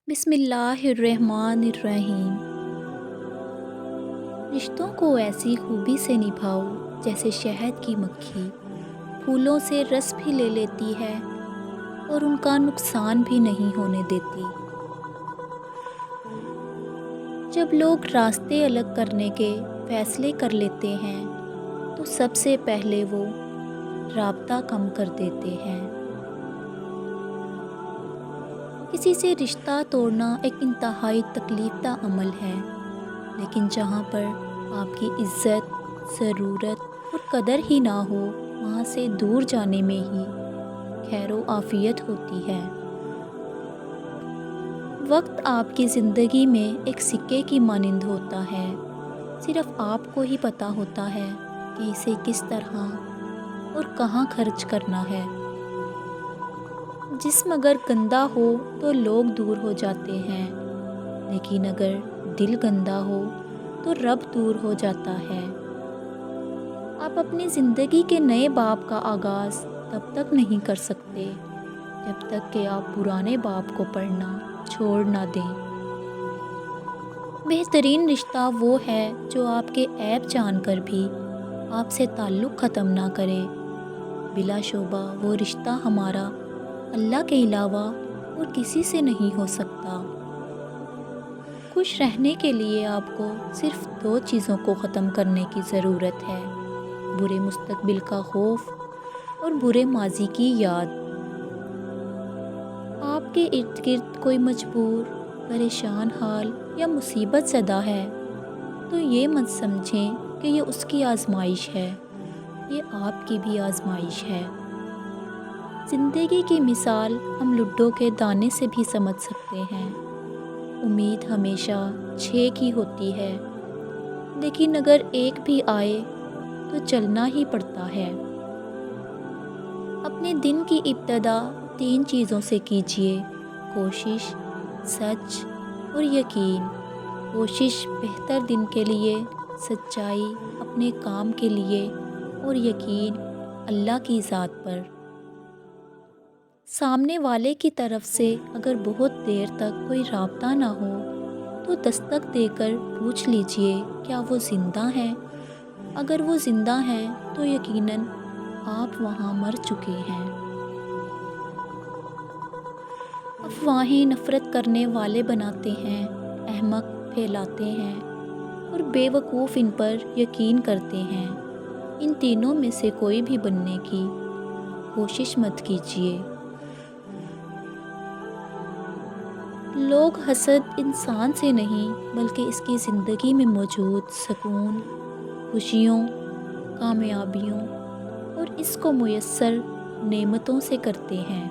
بسم اللہ الرحمن الرحیم۔ رشتوں کو ایسی خوبی سے نبھاؤ جیسے شہد کی مکھی پھولوں سے رس بھی لے لیتی ہے اور ان کا نقصان بھی نہیں ہونے دیتی۔ جب لوگ راستے الگ کرنے کے فیصلے کر لیتے ہیں تو سب سے پہلے وہ رابطہ کم کر دیتے ہیں۔ کسی سے رشتہ توڑنا ایک انتہائی تکلیف دہ عمل ہے، لیکن جہاں پر آپ کی عزت، ضرورت اور قدر ہی نہ ہو، وہاں سے دور جانے میں ہی خیر و عافیت ہوتی ہے۔ وقت آپ کی زندگی میں ایک سکے کی مانند ہوتا ہے، صرف آپ کو ہی پتہ ہوتا ہے کہ اسے کس طرح اور کہاں خرچ کرنا ہے۔ جسم اگر گندا ہو تو لوگ دور ہو جاتے ہیں، لیکن اگر دل گندا ہو تو رب دور ہو جاتا ہے۔ آپ اپنی زندگی کے نئے باب کا آغاز تب تک نہیں کر سکتے جب تک کہ آپ پرانے باب کو پڑھنا چھوڑ نہ دیں۔ بہترین رشتہ وہ ہے جو آپ کے عیب جان کر بھی آپ سے تعلق ختم نہ کرے۔ بلا شبہ وہ رشتہ ہمارا اللہ کے علاوہ اور کسی سے نہیں ہو سکتا۔ خوش رہنے کے لیے آپ کو صرف 2 چیزوں کو ختم کرنے کی ضرورت ہے: برے مستقبل کا خوف اور برے ماضی کی یاد۔ آپ کے ارد گرد کوئی مجبور، پریشان حال یا مصیبت زدہ ہے تو یہ مت سمجھیں کہ یہ اس کی آزمائش ہے، یہ آپ کی بھی آزمائش ہے۔ زندگی کی مثال ہم لڈو کے دانے سے بھی سمجھ سکتے ہیں۔ امید ہمیشہ 6 کی ہوتی ہے، لیکن اگر ایک بھی آئے تو چلنا ہی پڑتا ہے۔ اپنے دن کی ابتدا 3 چیزوں سے کیجیے: کوشش، سچ اور یقین۔ کوشش بہتر دن کے لیے، سچائی اپنے کام کے لیے اور یقین اللہ کی ذات پر۔ سامنے والے کی طرف سے اگر بہت دیر تک کوئی رابطہ نہ ہو تو دستک دے کر پوچھ لیجئے کیا وہ زندہ ہیں۔ اگر وہ زندہ ہیں تو یقیناً آپ وہاں مر چکے ہیں۔ افواہیں نفرت کرنے والے بناتے ہیں، احمق پھیلاتے ہیں اور بے وقوف ان پر یقین کرتے ہیں۔ ان تینوں میں سے کوئی بھی بننے کی کوشش مت کیجیے۔ لوگ حسد انسان سے نہیں بلکہ اس کی زندگی میں موجود سکون، خوشیوں، کامیابیوں اور اس کو میسر نعمتوں سے کرتے ہیں۔